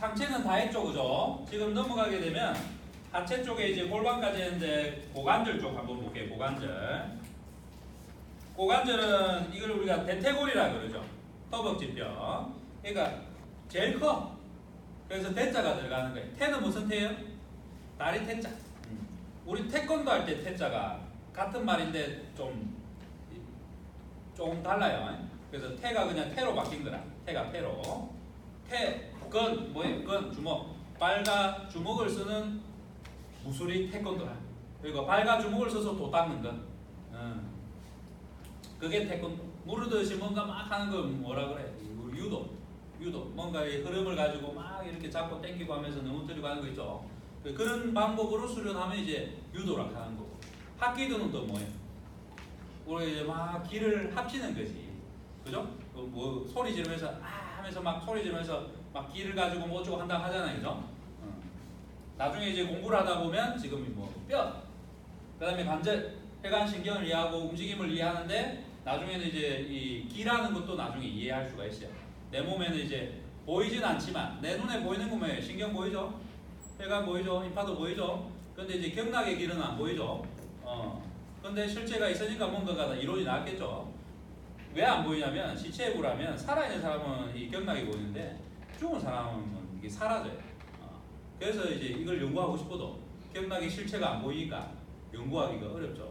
상체는 다 했죠, 그죠? 지금 넘어가게 되면 하체 쪽에 이제 골반까지 했는데 고관절 쪽 한번 볼게요. 고관절. 고관절은 이걸 우리가 대퇴골이라 그러죠. 허벅지뼈. 그러니까 제일 커. 그래서 대자가 들어가는 거예요. 태는 무슨 태예요? 다리 태자. 우리 태권도 할 때 태자가 같은 말인데 조금 달라요. 그래서 태가 그냥 태로 바뀐 거라. 태가 태로. 태, 건, 뭐예요? 건, 주먹. 발과 주먹을 쓰는 무술이 태권도라. 그리고 발과 주먹을 써서 도 닦는 거. 그게 태권도. 무르듯이 뭔가 막 하는 거 뭐라 그래? 유도. 뭔가 이 흐름을 가지고 막 이렇게 잡고 당기고 하면서 넘어뜨리고 하는 거 있죠. 그런 방법으로 수련하면 이제 유도라 하는 거고. 합기도는 또 뭐예요? 우리 이제 막 기를 합치는 거지. 그죠? 뭐 소리 지르면서 하면서 막 소리 지르면서 막 기를 가지고 뭐 어쩌고 한다 하잖아요. 그죠? 나중에 이제 공부를 하다 보면 지금 뭐 뼈, 그 다음에 관절, 혈관신경을 이해하고 움직임을 이해하는데 나중에는 이제 이 기라는 것도 나중에 이해할 수가 있어요. 내 몸에는 이제 보이진 않지만 내 눈에 보이는 거 뭐예요? 신경 보이죠? 혈관 보이죠? 임파도 보이죠? 근데 이제 경락의 길은 안 보이죠? 근데 실체가 있으니까 뭔가가 다 이론이 나왔겠죠? 왜 안 보이냐면 시체에 보라면 살아있는 사람은 이 경락이 보이는데 죽은 사람은 이게 사라져요. 그래서 이제 이걸 연구하고 싶어도 경락의 실체가 안 보이니까 연구하기가 어렵죠.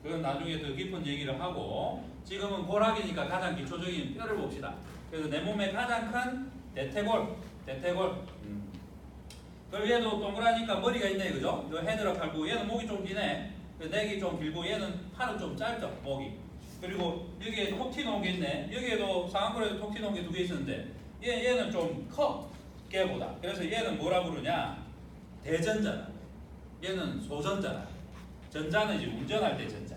그건 나중에 더 깊은 얘기를 하고 지금은 골학이니까 가장 기초적인 뼈를 봅시다. 그래서 내 몸에 가장 큰 대퇴골. 그리고 얘도 동그라니까 머리가 있네, 그죠? 요 헤드락 하고 얘는 목이 좀 기네. 넥이 좀 길고 얘는 팔은 좀 짧죠, 목이. 그리고 여기에 톡 튀어나온 게 있네. 여기에도 상안골에도 톡 튀어나온 게 2개 있었는데 얘는 좀 커, 걔보다. 그래서 얘는 뭐라 부르냐? 대전자다. 얘는 소전자다. 전자는 이제 운전할 때 전자.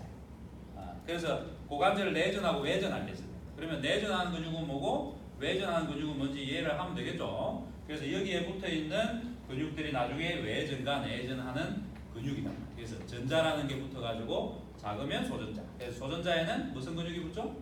그래서 고관절을 내전하고 외전할 때 쓰는. 그러면 내전하는 근육은 뭐고 외전하는 근육은 뭔지 이해를 하면 되겠죠. 그래서 여기에 붙어 있는 근육들이 나중에 외전과 내전하는 근육이다. 그래서 전자라는 게 붙어가지고 작으면 소전자. 그래서 소전자에는 무슨 근육이 붙죠?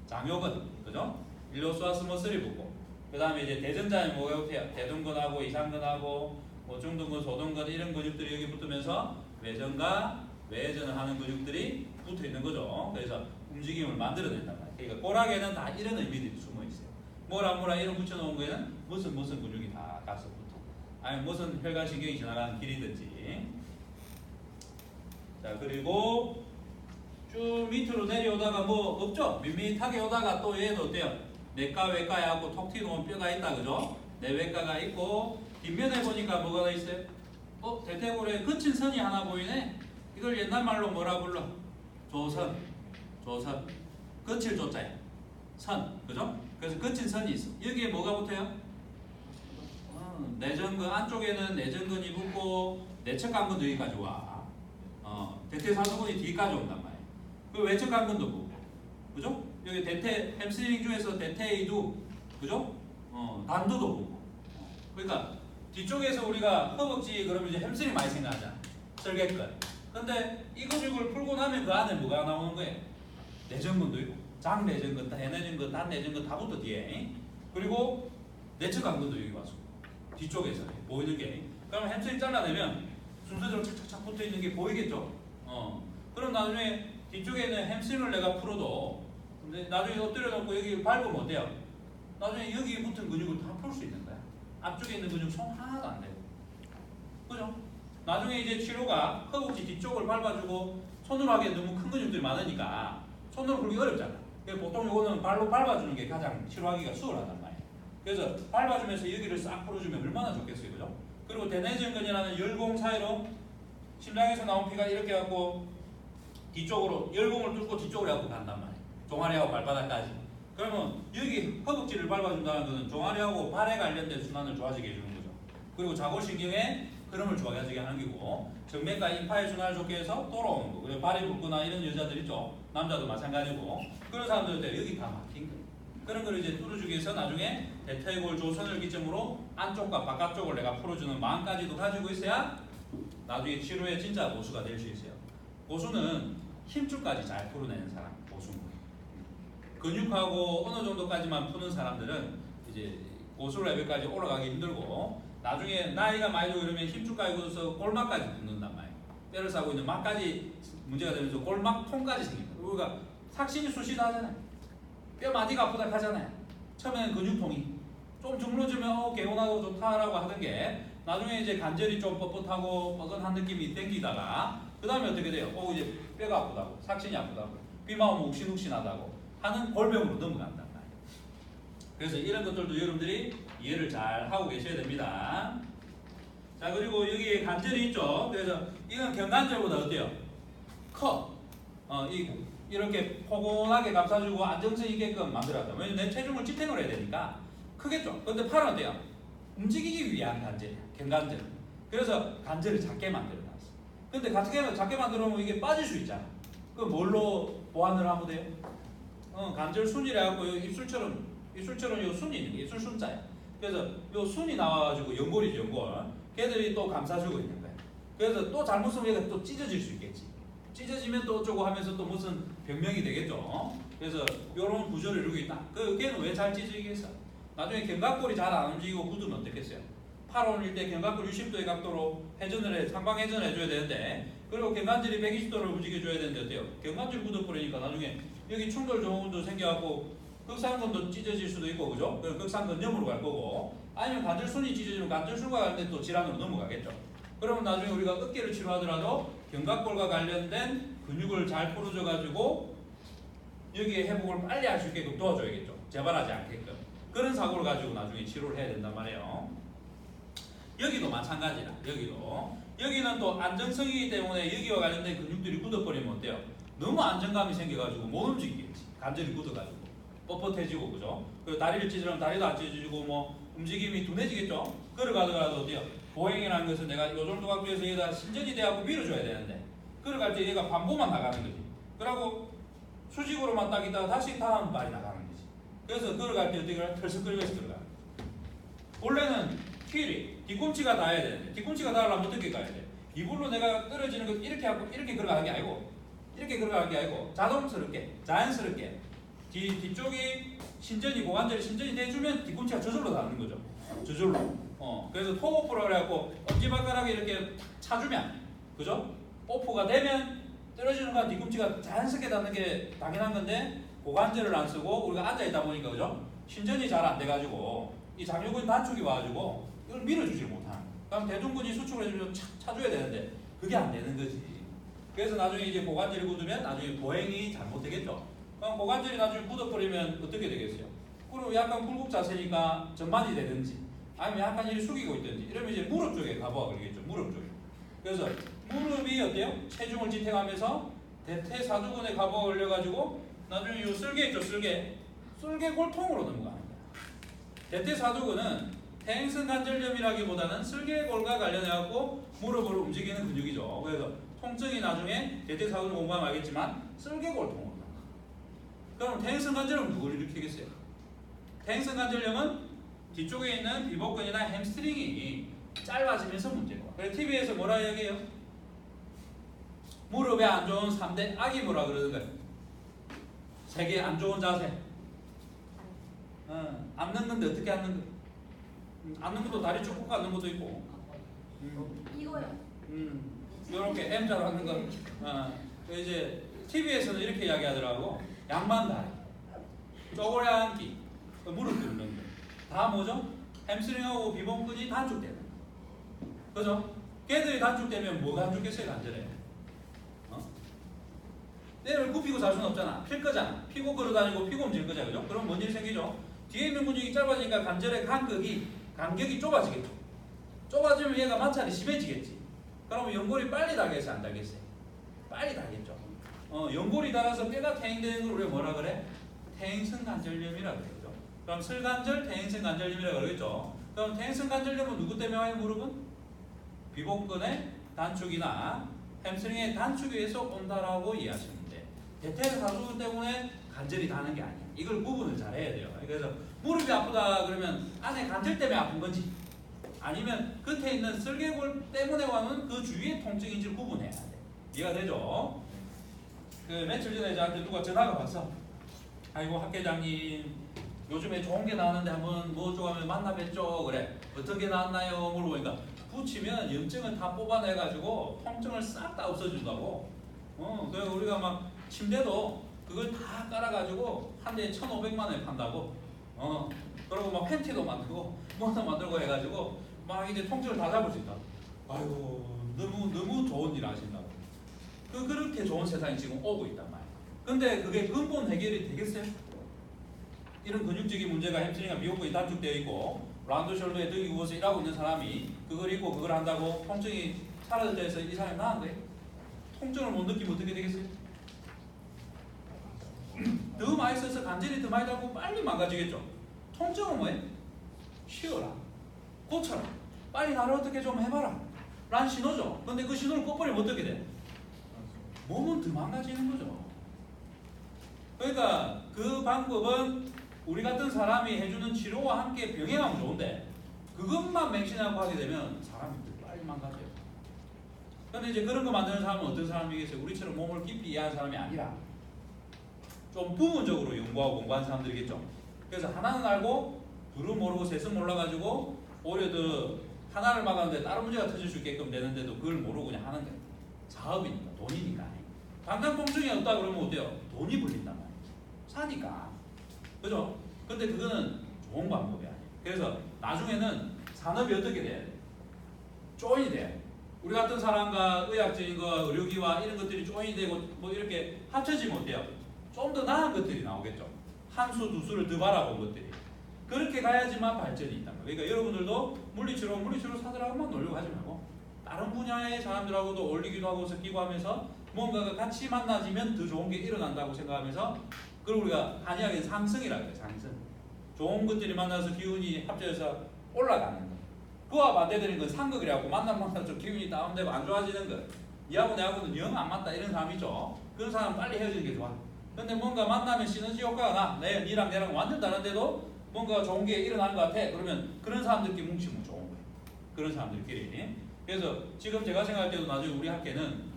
장요근, 그죠? 일로소아스 머슬이 붙고. 그 다음에 이제 대전자에 뭐가 붙어요? 대둔근하고 이상근하고 뭐 중둔근, 소둔근 이런 근육들이 여기 붙으면서 외전과 외전을 하는 근육들이 붙어 있는 거죠. 그래서 움직임을 만들어낸단 말이에요. 그러니까 골학에는 다 이런 의미들이 숨어 있어요. 뭐라 이런 붙여놓은 거에는 무슨 근육이 다 가서 붙어. 아니 무슨 혈관신경이 지나가는 길이든지. 자, 그리고 쭉 밑으로 내려오다가 뭐 없죠? 밋밋하게 오다가 또 얘도 어때요? 내과 외과에 하고 톡 튀어나온 뼈가 있다, 그죠? 내외과가 있고 뒷면에 보니까 뭐가 있어요? 대퇴골에 거친 선이 하나 보이네. 이걸 옛날 말로 뭐라 불러? 조선. 거칠 조자야. 선, 그죠? 그래서 거친 선이 있어. 여기에 뭐가 붙어요? 내전근, 안쪽에는 내전근이 붙고 내척간근도 여기까지 와. 대퇴사두근이 뒤까지 온단 말이에요. 그 외척간근도 붙고, 그죠? 여기 대퇴, 햄스트링 중에서 대퇴이두, 그죠? 단두도 붙고. 그러니까 뒤쪽에서 우리가 허벅지 그러면 이제 햄스트링 많이 생각하잖아. 설계근. 근데 이 근육을 풀고 나면 그 안에 뭐가 나오는 거예요? 내전근도 있고, 장내전근, 대내전근, 단내전근 다 붙어 뒤에. 그리고 내척간근도 여기 와서 뒤쪽에서 보이는 게. 그러면 햄스트링 잘라내면 순서대로 착착착 붙어 있는 게 보이겠죠? 그럼 나중에 뒤쪽에는 햄스트링을 내가 풀어도 근데 나중에 엎드려 놓고 여기 밟으면 어때요? 나중에 여기 붙은 근육을 다 풀 수 있는 거야. 앞쪽에 있는 근육 손 하나도 안 되고. 그죠? 나중에 이제 치료가 허벅지 뒤쪽을 밟아주고 손으로 하기엔 너무 큰 근육들이 많으니까 손으로 풀기 어렵잖아. 그래서 보통 이거는 발로 밟아주는 게 가장 치료하기가 수월하단 말이에요. 그래서 밟아주면서 여기를 싹 풀어주면 얼마나 좋겠어요, 그죠? 그리고 대내전근이라는 열공 사이로 심장에서 나온 피가 이렇게 갖고 뒤쪽으로 열공을 뚫고 뒤쪽으로 갖고 간단 말이에요. 종아리하고 발바닥까지. 그러면 여기 허벅지를 밟아준다는 것은 종아리하고 발에 관련된 순환을 좋아지게 해주는 거죠. 그리고 자골신경에 흐름을 좋아지게 하는 거고 정맥과 임파의 순환을 좋게 해서 돌아오는 거. 그리고 발이 붓거나 이런 여자들 있죠. 남자도 마찬가지고 그런 사람들한테 여기 다 막힌 거예요. 그런 걸 이제 뚫어주기 위해서 나중에 대퇴골 조선을 기점으로 안쪽과 바깥쪽을 내가 풀어주는 마음까지도 가지고 있어야 나중에 치료에 진짜 고수가 될 수 있어요. 고수는 힘줄까지 잘 풀어내는 사람, 고수는. 근육하고 어느 정도까지만 푸는 사람들은 이제 고수 레벨까지 올라가기 힘들고 나중에 나이가 많이 들고 이러면 힘줄 까이고서 골막까지 붙는단 말이에요. 뼈를 싸고 있는 막까지 문제가 되면서 골막통까지 생깁니다. 우리가 삭신이 수시도 하잖아요. 뼈 마디가 아프다 하잖아요. 처음에는 근육통이 좀 주물러주면 개운하고 좋다라고 하던 게 나중에 이제 관절이 좀 뻣뻣하고 뻐근한 느낌이 땡기다가 그 다음에 어떻게 돼요? 이제 뼈가 아프다고 삭신이 아프다고 비만 오면 욱신욱신하다고 하는 골병으로 넘어간단 말이에요. 그래서 이런 것들도 여러분들이 이해를 잘 하고 계셔야 됩니다. 자, 그리고 여기 관절이 있죠. 그래서 이건 견관절보다 어때요? 커. 이렇게 포근하게 감싸주고 안정성 있게끔 만들었다. 왜냐면 내 체중을 지탱을 해야 되니까 크겠죠. 근데 팔은 어때요? 움직이기 위한 관절이야. 견관절. 그래서 관절을 작게 만들어놨어. 근데 작게 만들어놓으면 이게 빠질 수 있잖아. 그럼 뭘로 보완을 하면 돼요? 관절 순이라 갖고 입술처럼 요 순이 있는 게 입술 순자야. 그래서 요 순이 나와가지고 연골이죠, 연골. 걔들이 또 감싸주고 있는 거야. 그래서 또 잘못 쓰면 얘가 또 찢어질 수 있겠지. 찢어지면 또 어쩌고 하면서 또 무슨 병명이 되겠죠. 그래서 이런 구조를 이루고 있다. 걔는 왜 잘 찢어지겠어? 나중에 견갑골이 잘 안 움직이고 굳으면 어떻겠어요? 팔 올릴 때 견갑골 60도의 각도로 상방 회전을 해줘야 되는데 그리고 견관절이 120도를 움직여줘야 되는데 어때요? 견관절 굳어버리니까 나중에 여기 충돌 조항도 생겨갖고 극상근도 찢어질 수도 있고 그죠? 극상근염으로 갈 거고 아니면 관절순이 찢어지면 관절순과 관련된 또 질환으로 넘어가겠죠. 그러면 나중에 우리가 어깨를 치료하더라도 견갑골과 관련된 근육을 잘 풀어줘가지고 여기에 회복을 빨리 할 수 있게끔 도와줘야겠죠. 재발하지 않게끔. 그런 사고를 가지고 나중에 치료를 해야 된단 말이에요. 여기도 마찬가지라. 여기는 또 안정성이기 때문에 여기와 관련된 근육들이 굳어버리면 어때요? 너무 안정감이 생겨가지고 못 움직이겠지. 관절이 굳어가지고 뻣뻣해지고 그죠? 그리고 다리를 찢으면 다리도 안 찢어지고 뭐 움직임이 둔해지겠죠? 걸어가더라도 어때요? 보행이라는 것은 내가 요 정도 각도에서 얘가 신전이 돼갖고 밀어줘야 되는데 걸어갈 때 얘가 반보만 나가는 거지. 그러고 수직으로만 딱 있다가 다시 다음 발이 나가는 거지. 그래서 걸어갈 때 어떻게 털썩거리면서 들어가. 원래는 휠이 뒤꿈치가 닿아야 되는데 뒤꿈치가 닿으려면 어떻게 가야 돼? 이불로 내가 떨어지는 거 이렇게 하고 이렇게 걸어가는 게 아니고 이렇게 걸어가는 게 아니고 자연스럽게 뒤쪽이 신전이 고관절이 신전이 돼주면 뒤꿈치가 저절로 닿는 거죠. 저절로. 그래서 토오프라 그래갖고 엄지발가락에 이렇게 차주면 그죠? 오프가 되면 떨어지는 건 뒤꿈치가 자연스럽게 닿는 게 당연한 건데 고관절을 안 쓰고 우리가 앉아 있다 보니까 그죠? 신전이 잘 안 돼가지고 이 장요근 단축이 와가지고 이걸 밀어주지 못하는. 그럼 대둔근이 수축을 해주면 차줘야 되는데 그게 안 되는 거지. 그래서 나중에 이제 고관절이 굳으면 나중에 보행이 잘못되겠죠. 그럼 고관절이 나중에 굳어버리면 어떻게 되겠어요? 그리고 약간 굴곡 자세니까 전반이 되든지 아니면 약간 이렇게 숙이고 있든지 이러면 이제 무릎 쪽에 가부가 걸리겠죠. 무릎 쪽에. 그래서 무릎이 어때요? 체중을 지탱하면서 대퇴사두근에 가부가 걸려가지고 나중에 이 쓸개 있죠. 쓸개 골통으로 넘어가는 거야. 대퇴사두근은 퇴행성관절염이라기보다는 쓸개골과 관련해갖고 무릎을 움직이는 근육이죠. 그래서 통증이 나중에 대퇴사두근 공부하면 알겠지만 쓸개골통으로 나가. 그럼 퇴행성관절염은 누굴 일으키겠어요? 퇴행성관절염은 뒤쪽에 있는 비복근이나 햄스트링이 짧아지면서 문제고. 그래서 TV에서 뭐라 얘기해요? 무릎에 안 좋은 3대 악이 뭐라 그러는 거예요? 3개 안 좋은 자세. 앉는 건데 어떻게 앉는 거? 앉는 것도 다리 쭉 뻗고 앉는 것도 있고. 이거요. 이렇게 M자로 앉는 거. 이제 TV에서는 이렇게 이야기하더라고. 양반 다리, 쪼그려 앉기, 무릎 꿇는 거. 다 뭐죠? 햄스트링하고 비복근이 단축되는 거. 그죠? 걔들이 단축되면 뭐가 단축겠어요, 관절에? 내를 굽히고 잘 수는 없잖아. 필 거잖아. 피고 걸어다니고 피고 움직일 거잖아. 그죠? 그럼 뭔 일이 생기죠? 뒤에 있는 근육이 짧아지니까 관절의 간격이 좁아지겠죠. 좁아지면 얘가 마찰이 심해지겠지. 그러면 연골이 빨리 닿겠어요? 안 닿겠어요? 빨리 닿겠죠. 연골이 닿아서 뼈가 퇴행되는 걸 우리가 뭐라 그래? 퇴행성관절염이라 그래. 그죠? 그럼 슬관절, 퇴행성관절염이라 그러겠죠. 그럼 퇴행성관절염은 누구 때문에 와요? 무릎은? 비복근의 단축이나 햄스트링의 단축에 의해서 온다라고 이해하시면 돼. 대퇴사두근 때문에 관절이 닿는 게 아니야. 이걸 구분을 잘 해야 돼요. 그래서 무릎이 아프다 그러면 안에 관절 때문에 아픈 건지 아니면 끝에 있는 쓸개골 때문에 와는 그 주위의 통증인지를 구분해야 돼. 이해가 되죠? 며칠 전에 저한테 누가 전화가 왔어. 아이고 학회장님 요즘에 좋은 게 나왔는데 한번 뭐 좋아하면 만나 뵙죠. 그래. 어떤 게 나왔나요? 물어보니까 붙이면 염증을 다 뽑아내가지고 통증을 싹 다 없애준다고. 그래서 우리가 막 침대도 그걸 다 깔아가지고 한 대에 1,500만 원에 판다고. 그리고 막 팬티도 만들고 뭐도 만들고 해가지고 막 이제 통증을 다 잡을 수 있다. 아이고 너무 좋은 일 하신다고. 그렇게 좋은 세상이 지금 오고 있단 말이야. 근데 그게 근본 해결이 되겠어요? 이런 근육적인 문제가 햄스트링과 미국부에 단축되어 있고 라운드 숄더에 등이 굽어서 일하고 있는 사람이 그걸 입고 그걸 한다고 통증이 사라졌다 해서 이 사람이 나은 거예요? 통증을 못 느끼면 어떻게 되겠어요? 더 많이 써서 간절히 더 많이 달고 빨리 망가지겠죠? 통증은 뭐예요? 쉬어라, 고쳐라, 빨리 나를 어떻게 좀 해봐라 라는 신호죠. 근데 그 신호를 꺼버리면 어떻게 돼? 몸은 더 망가지는 거죠. 그러니까 그 방법은 우리 같은 사람이 해주는 치료와 함께 병행하면 좋은데 그것만 맹신하고 하게 되면 사람이 더 빨리 망가져요. 근데 이제 그런 거 만드는 사람은 어떤 사람이겠어요? 우리처럼 몸을 깊이 이해하는 사람이 아니라 좀 부분적으로 연구하고 공부하는 사람들이겠죠. 그래서 하나는 알고 둘은 모르고 셋은 몰라가지고 오히려 더 하나를 막았는데 다른 문제가 터질 수 있게끔 되는데도 그걸 모르고 그냥 하는 거예요. 사업이니까, 돈이니까. 당장 통증이 없다 그러면 어때요? 돈이 불린단 말이에요. 사니까. 그죠? 근데 그거는 좋은 방법이 아니에요. 그래서 나중에는 산업이 어떻게 돼? 조인이 돼. 우리 같은 사람과 의학적인 거, 의료기와 이런 것들이 조인이 되고 뭐 이렇게 합쳐지면 어때요? 좀 더 나은 것들이 나오겠죠. 한 수, 두 수를 더 바라본 것들이. 그렇게 가야지만 발전이 있단 말이에요. 그러니까 여러분들도 물리치료 사들하고만 놀려고 하지 말고 다른 분야의 사람들하고도 어울리기도 하고 섞이고 하면서 뭔가가 같이 만나지면 더 좋은 게 일어난다고 생각하면서 그걸 우리가 한의학의 상승이라고 해요. 상승. 좋은 것들이 만나서 기운이 합쳐져서 올라가는 거. 그와 반대되는 건 상극이라고 만나면 좀 기운이 다운되고 안 좋아지는 거. 니하고 내하고는 영 안 맞다 이런 사람 있죠. 그런 사람 빨리 헤어지는 게 좋아. 근데 뭔가 만나면 시너지 효과가 나. 니랑 내랑 완전 다른데도 뭔가 좋은 게 일어나는 것 같아. 그러면 그런 사람들끼리 뭉치면 좋은 거예요. 그런 사람들끼리. 그래서 지금 제가 생각할 때도 나중에 우리 학계는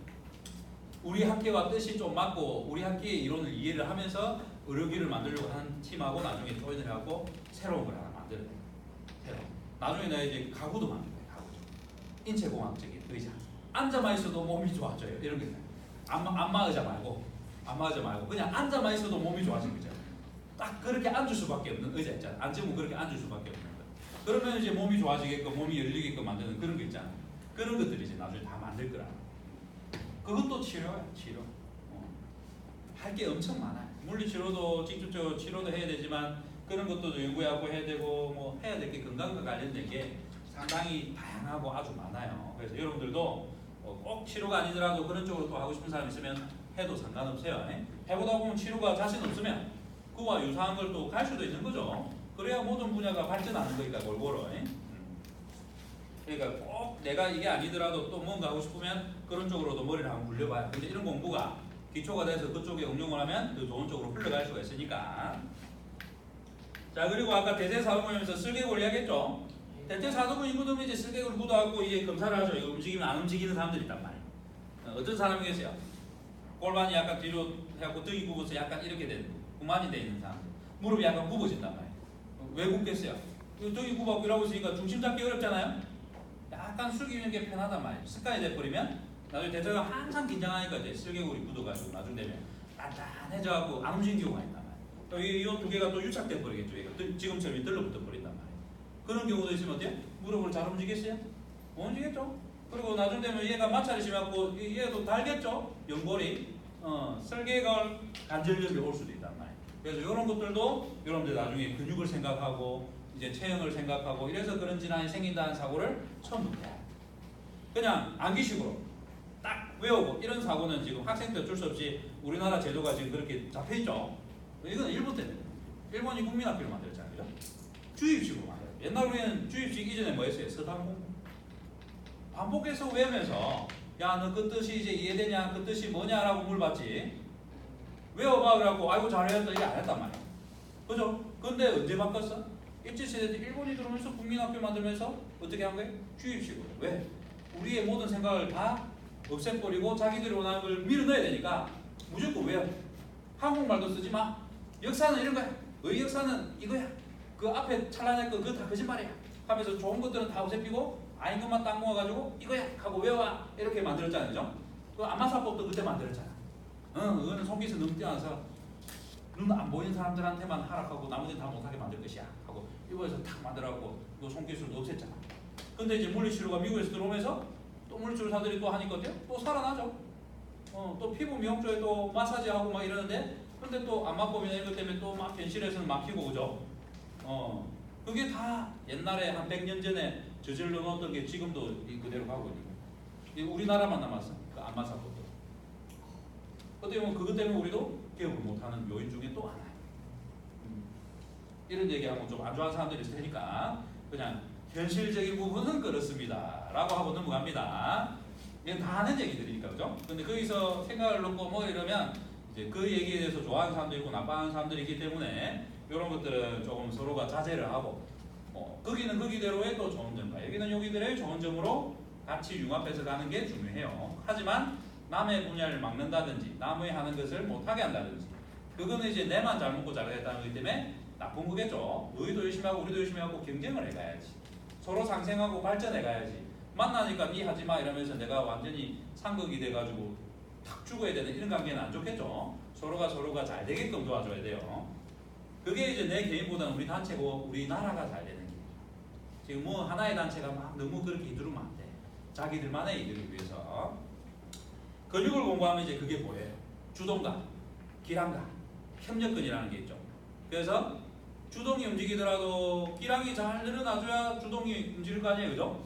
우리 학계와 뜻이 좀 맞고 우리 학계의 이론을 이해를 하면서 의료기를 만들려고 하는 팀하고 나중에 조인을 해갖고 새로운 걸 하나 만들어야 돼요. 새로. 나중에 내가 이제 가구도 만들 거예요. 가구죠. 인체공학적인 의자. 앉아만 있어도 몸이 좋아져요. 이런 게 있어요. 안마 의자 말고 그냥 앉아만 있어도 몸이 좋아지는 거죠. 딱 그렇게 앉을 수밖에 없는 의자 있잖아. 앉으면 그렇게 앉을 수밖에 없는 거. 그러면 이제 몸이 좋아지게끔 몸이 열리게끔 만드는 그런 거 있잖아. 그런 것들이 이제 나중에 다 만들 거라. 그것도 치료야, 치료. 할 게 엄청 많아요. 물리치료도 직접적으로 치료도 해야 되지만 그런 것도 연구하고 해야 되고 뭐 해야 될 게 건강과 관련된 게 상당히 다양하고 아주 많아요. 그래서 여러분들도 꼭 치료가 아니더라도 그런 쪽으로 또 하고 싶은 사람 있으면 해도 상관없어요. 해보다 보면 치료가 자신 없으면 그와 유사한 걸 또 갈 수도 있는 거죠. 그래야 모든 분야가 발전하는 거니까 골고루. 그러니까 꼭 내가 이게 아니더라도 또 뭔가 하고 싶으면 그런 쪽으로도 머리를 한번 굴려봐요. 근데 이런 공부가 기초가 돼서 그쪽에 응용을 하면 더 좋은 쪽으로 흘러갈 수가 있으니까. 자, 그리고 아까 대퇴사두근이면서 쓸개골 이야기했죠. 대퇴사두근 인구들은 이제 쓸개골 묻어갖고 이제 검사를 하죠. 이거 움직이면 안 움직이는 사람들이 있단 말이에요. 어떤 사람이 계세요? 골반이 약간 뒤로 해갖고 등이 굽어서 약간 이렇게 된 구만이 돼 있는 사람들. 무릎이 약간 굽어진단 말이에요. 왜 굽겠어요? 등이 굽어갖고 이러고 있으니까 중심 잡기 어렵잖아요. 약간 숙이는 게 편하단 말이에요. 습관이 돼버리면 나중에 대퇴가 항상 긴장하니까 이제 쓸개골이 굳어가지고 나중 되면 단단해져갖고 안 움직이는 경우가 있단 말이에요. 이 두 개가 또 유착돼 버리겠죠. 지금처럼 들러붙어 버린단 말이에요. 그런 경우도 있으면 어때요? 무릎을 잘 움직이겠어요? 못 움직이겠죠? 그리고 나중 되면 얘가 마찰이 심하고 얘도 달겠죠? 연골이. 쓸개골 관절염이 올 수도 있단 말이에요. 그래서 이런 것들도 여러분들 나중에 근육을 생각하고 이제 체형을 생각하고 이래서 그런 질환이 생긴다는 사고를 처음부터 해요. 그냥 암기식으로 딱 외우고 이런 사고는 지금 학생 때 어쩔 수 없이 우리나라 제도가 지금 그렇게 잡혀있죠. 이건 일본 때문에. 일본이 국민학교를 만들었잖아요. 그죠? 주입식으로 만들어요. 옛날 우리는 주입식 이전에 뭐 했어요? 서당 공부. 반복해서 외우면서 야, 너 그 뜻이 이제 이해되냐? 그 뜻이 뭐냐라고 물어봤지. 외워봐 그래갖고 아이고 잘했다 이게 안 했단 말이야. 그죠? 근데 언제 바꿨어? 일제시대 때 일본이 들어오면서 국민학교 만들면서 어떻게 한 거예요? 주입식으로. 왜? 우리의 모든 생각을 다 없애버리고 자기들이 원하는 걸 밀어넣어야 되니까 무조건 외워. 한국말도 쓰지 마. 역사는 이런 거야. 의역사는 이거야. 그 앞에 찰나낼 거 그거 다 거짓말이야. 하면서 좋은 것들은 다 어색피고 아닌 것만 딱 모아가지고 이거야 하고 외워 이렇게 만들었잖아요, 그죠? 그 안마사법도 그때 만들었잖아. 그거는 손기술 너무 뛰어나서 눈 안 보이는 사람들한테만 하락하고 나머지는 다 못하게 만들 것이야 하고 일본에서 탁 만들어갖고 그 손기술도 없앴잖아. 근데 이제 물리치료가 미국에서 들어오면서 또 물리치료사들이 또 하니까 어때요? 또 살아나죠. 또 피부 미용 쪽에 또 마사지하고 막 이러는데 근데 또 안마법이나 이것 때문에 또 막 현실에서는 막히고 그죠? 그게 다 옛날에 한 100년 전에 저질러 놓았던 게 지금도 그대로 가고 있는 거예요. 우리나라만 남았어. 그 안마사법도. 어떻게 보면 그것 때문에 우리도 개업을 못하는 요인 중에 또 하나예요. 이런 얘기하고 좀 안 좋아하는 사람들이 있을 테니까 그냥 현실적인 부분은 그렇습니다 라고 하고 넘어갑니다. 이건 다 하는 얘기들이니까 그죠? 근데 거기서 생각을 넣고 뭐 이러면 이제 그 얘기에 대해서 좋아하는 사람도 있고 나빠하는 사람들이 있기 때문에 이런 것들은 조금 서로가 자제를 하고 거기는 거기대로의 또 좋은 점과 여기는 여기들의 좋은 점으로 같이 융합해서 가는 게 중요해요. 하지만 남의 분야를 막는다든지 남의 하는 것을 못하게 한다든지 그거는 이제 내만 잘 먹고 잘하겠다는 거기 때문에 나쁜 거겠죠. 너희도 열심히 하고 우리도 열심히 하고 경쟁을 해가야지. 서로 상생하고 발전해가야지. 만나니까 니 하지마 이러면서 내가 완전히 상극이 돼가지고 탁 죽어야 되는 이런 관계는 안 좋겠죠. 서로가 잘 되게끔 도와줘야 돼요. 그게 이제 내 개인보다는 우리 단체고 우리나라가 잘 되는 게 지금 뭐 하나의 단체가 막 너무 그렇게 이두르면 안 돼. 자기들만의 이득을 위해서 근육을 공부하면 이제 그게 보여요. 주동각, 기랑각, 협력근이라는 게 있죠. 그래서 주동이 움직이더라도 기랑이 잘 늘어나줘야 주동이 움직일 거 아니에요, 그죠?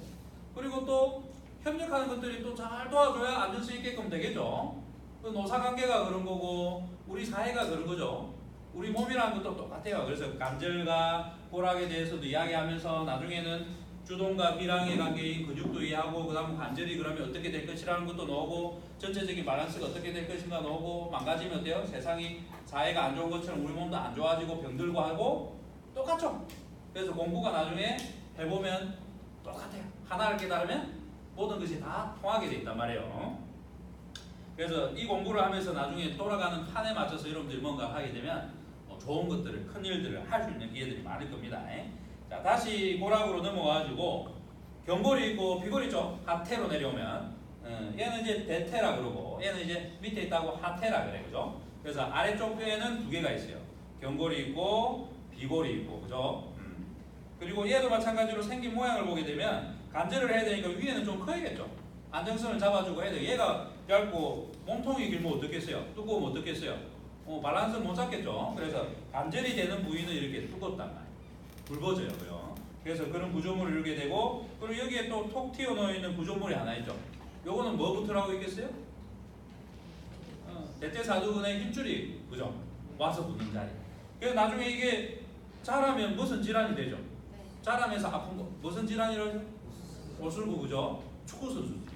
그리고 또 협력하는 것들이 또 잘 도와줘야 앉을 수 있게끔 되겠죠. 그 노사관계가 그런 거고 우리 사회가 그런 거죠. 우리 몸이라는 것도 똑같아요. 그래서 관절과 고락에 대해서도 이야기하면서 나중에는 주동과 기랑의 관계인 근육도 이해하고 그 다음 관절이 그러면 어떻게 될 것이라는 것도 나오고 전체적인 밸런스가 어떻게 될 것인가 나오고 망가지면 어때요? 세상이 사회가 안 좋은 것처럼 우리 몸도 안 좋아지고 병들고 하고 똑같죠. 그래서 공부가 나중에 해보면 똑같아요. 하나를 깨달으면 모든 것이 다 통하게 돼 있단 말이에요. 그래서 이 공부를 하면서 나중에 돌아가는 판에 맞춰서 여러분들이 뭔가 하게 되면 좋은 것들을 큰 일들을 할 수 있는 기회들이 많을 겁니다. 자, 다시 고락으로 넘어와가지고 경골이 있고 비골이 있죠. 하태로 내려오면 얘는 이제 대퇴라 그러고 얘는 이제 밑에 있다고 하태라 그래, 그죠? 그래서 아래쪽 뼈에는 두 개가 있어요. 경골이 있고 비골이 있고, 그죠? 그리고 얘도 마찬가지로 생긴 모양을 보게 되면 관절을 해야 되니까 위에는 좀 커야겠죠. 안정성을 잡아주고 해야 돼요. 얘가 얇고 몸통이 길면 어떻겠어요? 두꺼우면 어떻겠어요? 밸런스 못 잡겠죠. 그래서 관절이 되는 부위는 이렇게 두껍단 말이에요. 굵어져요. 그래서 그런 구조물을 이루게 되고, 그리고 여기에 또 톡 튀어 놓여 있는 구조물이 하나 있죠. 요거는 뭐 붙으라고 있겠어요? 대퇴사두근의 힘줄이, 그죠? 와서 붙는 자리. 그래서 나중에 이게 자라면 무슨 질환이 되죠? 자라면서 아픈 거 무슨 질환이라죠? 오슬구, 그죠? 축구 선수들이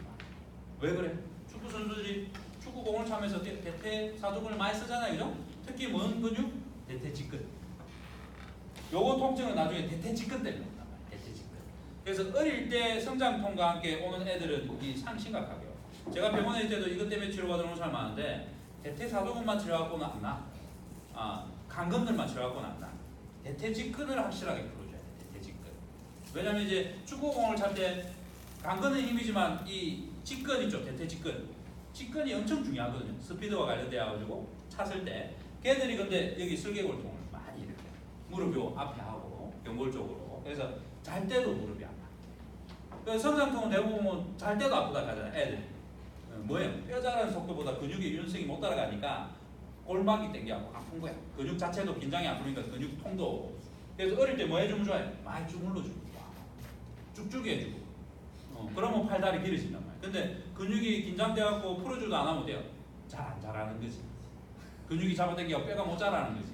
왜 그래? 축구 선수들이 축구공을 차면서 대퇴사두근을 많이 쓰잖아요, 그죠? 특히 뭔 근육? 대퇴직근. 요거 통증은 나중에 대퇴직근 때문에 온단 말이에요. 대퇴직근. 그래서 어릴 때 성장통과 함께 오는 애들은 이 심각하게요. 제가 병원에 있을 때도 이것 때문에 치료받으러 오는 사람 많은데 대퇴사두근만 치료하고는 안 나. 강근들만 치료하고는 안 나. 대퇴직근을 확실하게 풀어줘야 돼. 대퇴직근. 왜냐면 이제 축구공을 찰 때 강근은 힘이지만 이 직근 있죠. 대퇴직근. 직근이 엄청 중요하거든요. 스피드와 관련되어 가지고 찼을 때. 걔들이 근데 여기 슬개골통을 많이 이렇게 무릎 요 앞에 하고 연골 쪽으로. 그래서 잘 때도 무릎이 아파. 그래서 성장통은 대부분 잘 때도 아프다 하잖아요. 애들. 뭐예요? 뼈 자라는 속도보다 근육의 유연성이 못 따라가니까 골막이 땡겨갖고 아픈 거야. 근육 자체도 긴장이 아프니까 근육통도 오고. 그래서 어릴 때 뭐 해주면 좋아해? 많이 주물러주고 쭉쭉 해주고. 그러면 팔다리 길어진단 말이야. 근데 근육이 긴장돼갖고 풀어주도 안 하면 돼요. 잘 안 자라는 거지. 근육이 잡아당겨 뼈가 못 자라는 거지.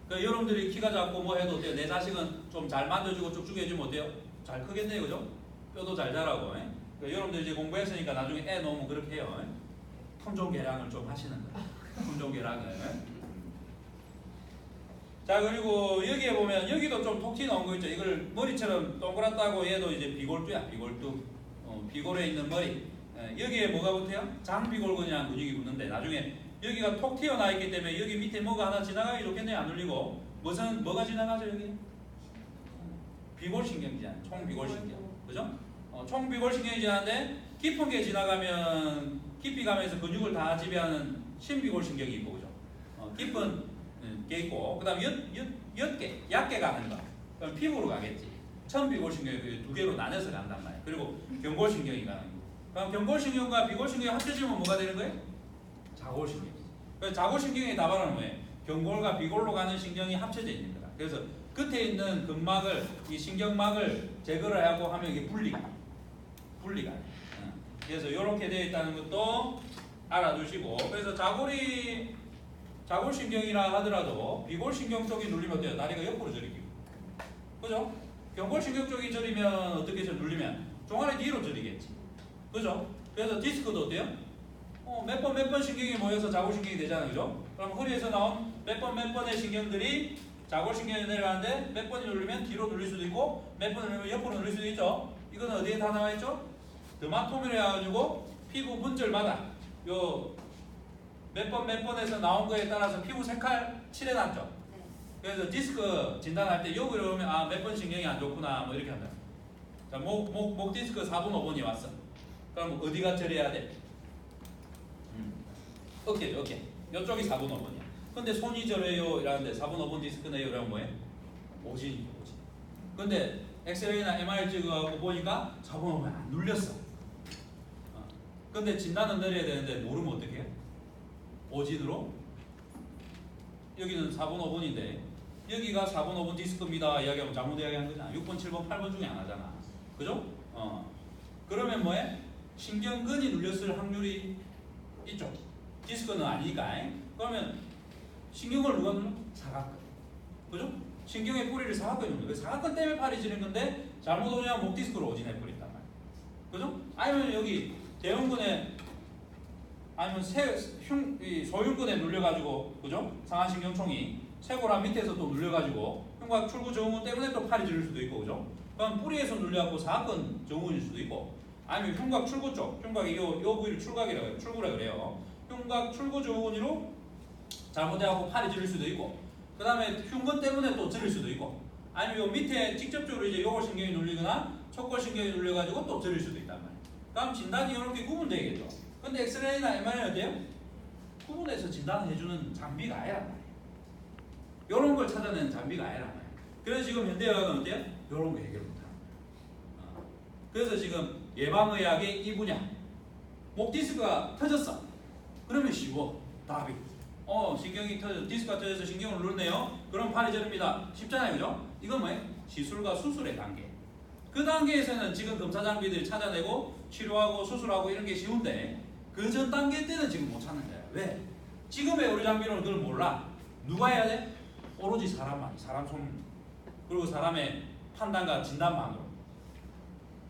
그러니까 여러분들이 키가 작고 뭐 해도 어때요? 내 자식은 좀 잘 만져주고 쭉쭉 해주면 어때요? 잘 크겠네요, 그죠? 뼈도 잘 자라고. 그러니까 여러분들 이제 공부했으니까 나중에 애 놓으면 그렇게 해요. 품종 개량을 좀 하시는 거예요. 품종 개량을. 자, 그리고 여기에 보면 여기도 좀 톡 튀어나온 거 있죠. 이걸 머리처럼 동그랗다고 얘도 이제 비골두야. 비골두. 비골에 있는 머리. 여기에 뭐가 붙어요? 장비골근이라는 근육이 붙는데 나중에 여기가 톡 튀어나와 있기 때문에 여기 밑에 뭐가 하나 지나가기 좋겠네요. 안 눌리고. 뭐가 지나가죠 여기? 비골신경이잖아요. 총비골신경. 그죠? 총비골신경이 지나는데 깊은 게 지나가면 깊이 가면서 근육을 다 지배하는 신비골신경이 있고, 그죠? 깊은 게 있고, 그 다음에 옅게, 얕게 가는 거. 그럼 피부로 가겠지. 천비골신경이 두 개로 나눠서 간단 말이에요. 그리고 경골신경이 가는 거. 그럼 경골신경과 비골신경이 합쳐지면 뭐가 되는 거예요? 자골신경. 그래서 자골신경의 답안은 뭐예요? 경골과 비골로 가는 신경이 합쳐져 있는 거다. 그래서 끝에 있는 근막을, 이 신경막을 제거를 하고 하면 이게 분리가 돼요. 그래서 이렇게 되어 있다는 것도 알아두시고, 그래서 자골신경이라 하더라도 비골신경 쪽이 눌리면 어때요? 다리가 옆으로 저리기고, 그죠? 경골신경 쪽이 저리면 어떻게 해서 눌리면 종아리 뒤로 저리겠지, 그죠? 그래서 디스크도 어때요? 몇 번 신경이 모여서 자골신경이 되잖아요, 그죠? 그럼 허리에서 나온 몇 번의 신경들이 자골신경에 내려가는데 몇 번이 누르면 뒤로 눌릴 수도 있고 몇 번 누르면 옆으로 눌릴 수도 있죠. 이거는 어디에 다 나와 있죠? 드마톰이라 해가지고 피부 분절마다 요 몇 번에서 나온 거에 따라서 피부 색깔 칠해놨죠. 그래서 디스크 진단할 때 여기로 오면 몇 번 신경이 안 좋구나 뭐 이렇게 한다. 자, 목 디스크 4분 5분이 왔어. 그럼 어디가 저려야 돼? 어깨죠, 어깨. 이쪽이 4분 5분이야. 근데 손이 저래요 이러는데 4분 5분 디스크네요 이러면 뭐예요? 오진이죠, 오진. 근데 엑스레이나 MR 찍어갖고 보니까 4분 5분 안 눌렸어. 근데 진단은 내려야 되는데 모르면 어떻게 해요? 오진으로? 여기는 4분 5분인데 여기가 4분 5분 디스크입니다 이야기하면 잘못 이야기한 거잖아. 6번, 7번, 8번 중에 하나잖아. 그죠? 그러면 뭐해? 신경근이 눌렸을 확률이 있죠. 디스크는 아니니까. 그러면 신경을 누가 눌러? 사각근. 그죠? 신경의 뿌리를 사각근이 눌러. 사각근 때문에 팔이 지는 건데 잘못 오냐면 목 디스크로 오진해 버린단 말이야. 그죠? 아니면 여기 대흉근에 아니면 소흉근에 눌려가지고, 그죠? 상하신경총이 쇄골암 밑에서 또 눌려가지고 흉곽 출구 증후군 때문에 또 팔이 지를 수도 있고, 그죠? 그럼 뿌리에서 눌려갖고 사각근 증후군일 수도 있고, 아니면 흉곽 출구 쪽, 흉곽이 요 부위를 출구라 그래요. 흉곽 출구 증후군으로 잘못해갖고 팔이 지를 수도 있고, 그 다음에 흉근 때문에 또 지를 수도 있고, 아니면 요 밑에 직접적으로 이제 요골신경이 눌리거나 척골신경이 눌려가지고 또 지를 수도 있단 말이에요. 그럼 진단이 이렇게 구분되겠죠. 근데 엑스레이나 MRI는 어때요? 구분해서 진단을 해주는 장비가 아니란 말이에요. 이런 걸 찾아내는 장비가 아니란 말이에요. 그래서 지금 현대의학은 어때요? 이런 거 해결 못하는 거예요. 그래서 지금 예방의학의 이 분야, 목 디스크가 터졌어. 그러면 쉬워. 답이. 신경이 디스크가 터져서 신경을 누르네요. 그럼 팔이 저립니다. 쉽잖아요, 그죠? 이건 뭐예요? 시술과 수술의 단계. 그 단계에서는 지금 검사 장비들이 찾아내고 치료하고 수술하고 이런 게 쉬운데 그 전 단계 때는 지금 못 찾는 거야. 왜? 지금의 의료 장비로는 그걸 몰라. 누가 해야 돼? 오로지 사람만, 사람 손, 그리고 사람의 판단과 진단만으로.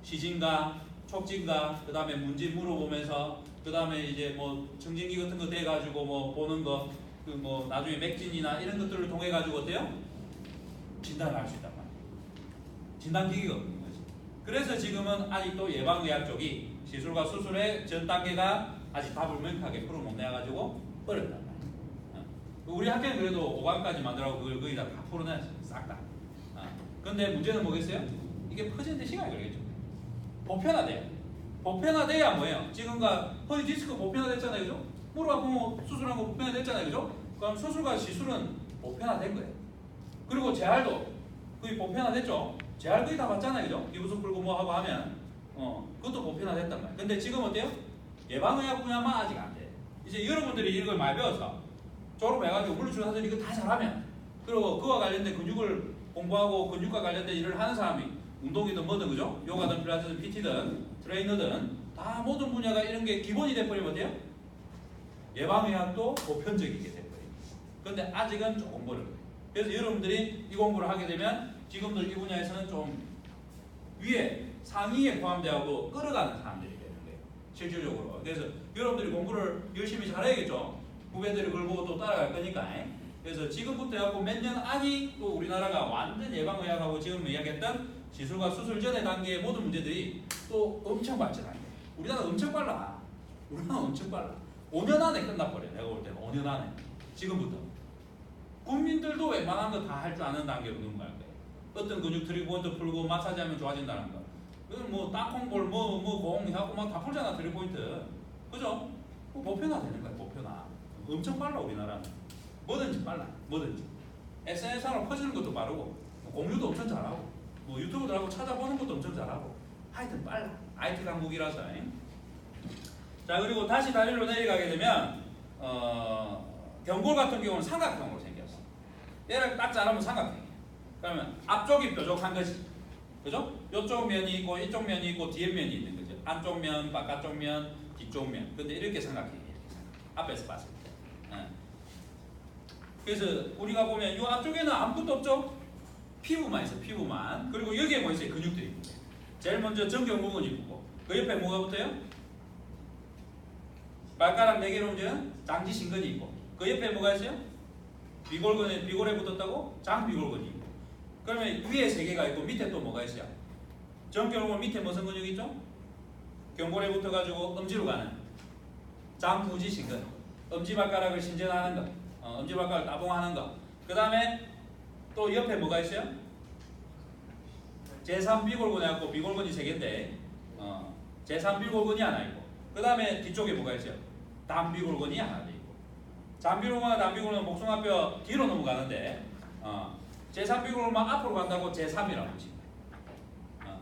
시진가, 촉진가, 그 다음에 문제 물어보면서, 그 다음에 이제 뭐 청진기 같은 거 대가지고 뭐 보는 거, 그 뭐 나중에 맥진이나 이런 것들을 통해 가지고 어때요? 진단을 할 수 있단 말이에요. 진단기기가 없는 거지. 그래서 지금은 아직도 예방의학 쪽이 시술과 수술의 전 단계가 아직 답을 명확하게 풀어 못 내가지고 어렵단 말이에요. 우리 학교는 그래도 5강까지 만들라고 그걸 거의 다 풀어내서 싹 다. 근데 문제는 뭐겠어요? 이게 퍼지는데 시간이 걸리겠죠. 보편화돼요. 보편화돼야 뭐예요? 지금과 허리 디스크 보편화됐잖아요, 그죠? 무릎 아프면 수술한 거 보편화됐잖아요, 그죠? 그럼 수술과 시술은 보편화된 거예요. 그리고 재활도 거의 보편화됐죠. 재활 거의 다 봤잖아요, 그죠? 기부속 풀고 뭐 하고 하면 그것도 보편화됐단 말이에요. 근데 지금 어때요? 예방의학 분야만 아직 안 돼. 이제 여러분들이 이걸 많이 배워서 졸업해가지고 물리치료 사전 이거 다 잘하면, 그리고 그와 관련된 근육을 공부하고 근육과 관련된 일을 하는 사람이 운동이든 뭐든, 그죠? 요가든 필라테스든 PT든 트레이너든 다 모든 분야가 이런 게 기본이 돼버리면 어때요? 예방의학도 보편적이게 돼버려요. 근데 아직은 조금 멀어요. 그래서 여러분들이 이 공부를 하게 되면 지금도 이 분야에서는 좀 위에 상위에 포함되고 끌어가는 사람들이 되는 거예요. 실질적으로. 그래서 여러분들이 공부를 열심히 잘해야겠죠. 후배들이 그걸 보고 또 따라갈 거니까. 그래서 지금부터 해갖고 몇 년 안이 또 우리나라가 완전 예방의학하고 지금 이야기했던 시술과 수술 전의 단계의 모든 문제들이 또 엄청 발전한 거예요. 우리나라 엄청 빨라. 우리나라 엄청 빨라. 5년 안에 끝나버려. 내가 볼 때는 5년 안에. 지금부터. 국민들도 웬만한 거 다 할 줄 아는 단계로 넘어갈 거예요. 어떤 근육 트리포인트 풀고 마사지하면 좋아진다는 거. 그건 뭐 땅콩볼 공 하고 막 다 풀잖아 트리포인트. 그죠? 보편화 되는 거야 보편화. 엄청 빨라 우리나라는. 뭐든지 빨라. 뭐든지. SNS로 퍼지는 것도 빠르고 공유도 엄청 잘하고 뭐 유튜브들하고 찾아보는 것도 엄청 잘하고 하여튼 빨라. IT 강국이라서. 자 그리고 다시 다리로 내려가게 되면 경골 같은 경우는 삼각형으로 생겼어. 얘를 딱 자르면 삼각형이야. 그러면 앞쪽이 뾰족한 거지. 그죠? 이쪽 면이 있고 이쪽 면이 있고 뒤에 면이 있는 거죠. 안쪽 면, 바깥쪽 면, 뒤쪽 면. 근데 이렇게 생각해. 이렇게 생각. 앞에서 봤을 때. 그래서 우리가 보면 이 앞쪽에는 아무것도 없죠? 피부만 있어. 피부만. 그리고 여기에 뭐 있어요? 근육들이 있고. 제일 먼저 정경부근이 있고 그 옆에 뭐가 붙어요? 발가락 4개로 움직이는 장지신근이 있고 그 옆에 뭐가 있어요? 비골에 붙었다고? 장비골근이 있고 그러면 위에 3개가 있고 밑에 또 뭐가 있어요? 정경부근 밑에 무슨 근육 있죠? 경골에 붙어가지고 엄지로 가는 장부지신근 엄지발가락을 신전하는 거 엄지발가락을 따봉하는 거 그 다음에 또 옆에 뭐가 있어요? 제3비골근이 있고 비골근이 3개인데 제3비골근이 하나 있고 그 다음에 뒤쪽에 뭐가 있어요? 단비골근이 하나 돼 있고 잔비골근과 단비골근은 목송아뼈 뒤로 넘어가는데 제3비골근만 앞으로 간다고 제3이라고 붙인 거예요.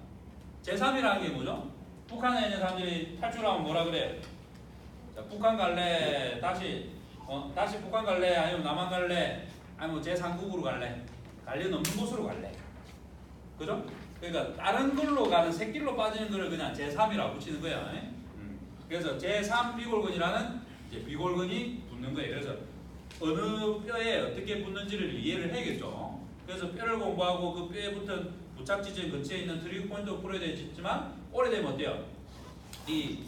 제3이라는 게 뭐죠? 북한에 있는 사람들이 탈출하면 뭐라 그래요? 자, 북한 갈래? 다시 북한 갈래? 아니면 남한 갈래? 아니면 제3국으로 갈래? 관련 없는 곳으로 갈래? 그죠? 그러니까 다른 걸로 가는 새길로 빠지는 거를 그냥 제3이라고 붙이는 거야. 그래서 제3비골근이라는 이제 비골근이 붙는 거예요. 그래서 어느 뼈에 어떻게 붙는지를 이해를 해야겠죠. 그래서 뼈를 공부하고 그 뼈에 붙은 부착지점 근처에 있는 트리거 포인트도 풀어야 되지만 오래되면 어때요? 이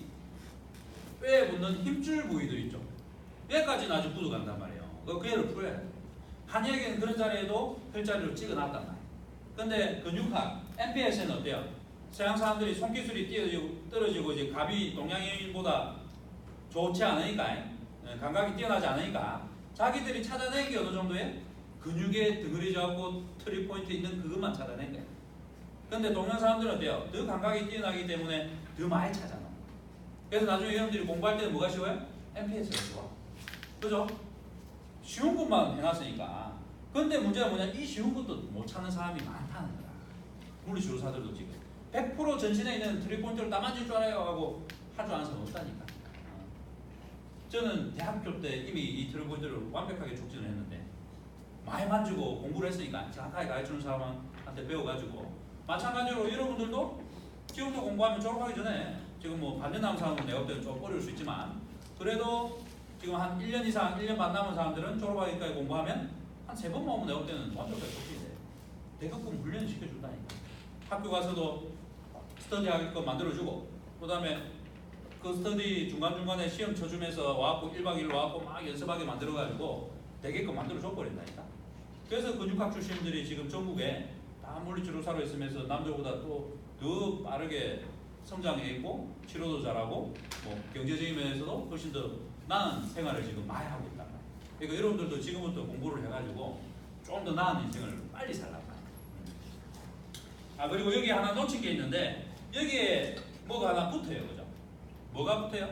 뼈에 붙는 힘줄 부위들 있죠. 뼈까지는 아주 굳어간단 말이에요. 그 애를 풀어야 돼요. 한의학에는 그런 자리에도 혈자리를 찍어놨단 말이에요. 근데 근육학, MPS는 어때요? 서양 사람들이 손기술이 떨어지고 이제 갑이 동양인보다 좋지 않으니까 감각이 뛰어나지 않으니까 자기들이 찾아낸 게 어느 정도에 근육에 덩어리져갖고 트리 포인트 있는 그것만 찾아낸 거예요. 근데 동양 사람들은 어때요? 더 감각이 뛰어나기 때문에 더 많이 찾아놔. 그래서 나중에 여러분들이 공부할 때는 뭐가 쉬워요? MPS가 쉬워. 그죠? 쉬운 것만 해놨으니까. 근데 문제가 뭐냐? 이 쉬운 것도 못 찾는 사람이 많다는 거야. 물리치료사들도 지금 100% 전신에 있는 트리 포인트를 다 만질 줄 알아요 하고 할 줄 아는 사람 없다니까. 저는 대학교 때 이미 이 트리 포인트를 완벽하게 촉진을 했는데 많이 만지고 공부를 했으니까 정확하게 가르치는 사람한테 배워가지고 마찬가지로 여러분들도 지금도 공부하면 졸업하기 전에 지금 뭐 반년 남은 사람은 내가 볼 때는 좀 어려울 수 있지만 그래도 지금 한 1년 이상, 1년 반 남은 사람들은 졸업하기까지 공부하면 한 3번 모으면 내가 볼 때는 완벽하게 촉진돼. 대급금 훈련을 시켜준다니까. 학교 가서도 스터디 하기 거 만들어주고 그 다음에 그 스터디 중간중간에 시험 쳐주면서 와갖고 1박 2일로 와갖고 막 연습하게 만들어가지고 되게끔 만들어줘 버린다니까. 그래서 근육학 출신들이 지금 전국에 다 물리치료사로 있으면서 남들보다 또 더 빠르게 성장해 있고 치료도 잘하고 뭐 경제적인 면에서도 훨씬 더 나은 생활을 지금 많이 하고 있단 말이에요. 그러니까 여러분들도 지금부터 공부를 해가지고 좀 더 나은 인생을 빨리 살란 말이에요. 그리고 여기 하나 놓친 게 있는데 여기에 뭐가 하나 붙어요. 그죠? 뭐가 붙어요?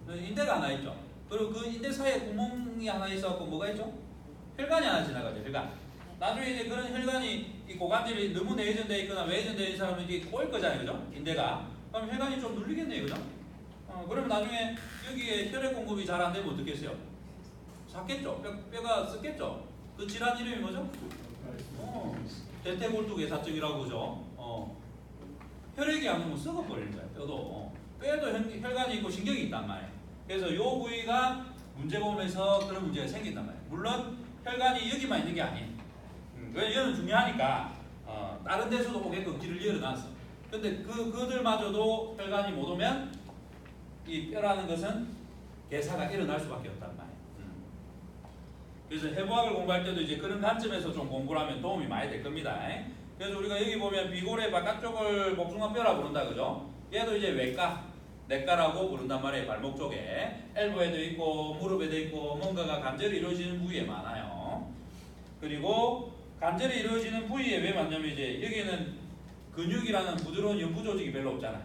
인대가 하나 있죠. 그리고 그 인대 사이에 구멍이 하나 있어갖고 뭐가 있죠? 혈관이 하나 지나가죠. 혈관. 나중에 이제 그런 혈관이 이 고관절이 너무 내전되어 있거나 외전되어 있는 사람은 이게 꼬일 거잖아요. 그죠? 인대가. 그럼 혈관이 좀 눌리겠네요. 그죠? 그러면 나중에 여기에 혈액 공급이 잘 안 되면 어떻게 했어요? 삭겠죠? 뼈가 썩겠죠? 그 질환 이름이 뭐죠? 대퇴골두괴사증이라고 그죠? 혈액이 안 오면 썩어버리는 거예요. 뼈도 혈관이 있고 신경이 있단 말이에요. 그래서 이 부위가 문제가 오면서 그런 문제가 생긴단 말이에요. 물론 혈관이 여기만 있는 게 아니에요. 이거는 중요하니까 다른 데서도 오게끔 길을 열어놨어. 근데 그들마저도 혈관이 못 오면 이 뼈라는 것은 괴사가 일어날 수밖에 없단 말이에요. 그래서 해부학을 공부할 때도 이제 그런 관점에서 좀 공부를 하면 도움이 많이 될 겁니다. 그래서 우리가 여기 보면 비골의 바깥쪽을 복숭아뼈라 부른다, 그죠? 얘도 이제 외과, 넷가라고 부른단 말이에요. 발목 쪽에 엘보에도 있고 무릎에도 있고 뭔가가 관절이 이루어지는 부위에 많아요. 그리고 관절이 이루어지는 부위에 왜 많냐면 이제 여기는 근육이라는 부드러운 연부 조직이 별로 없잖아요.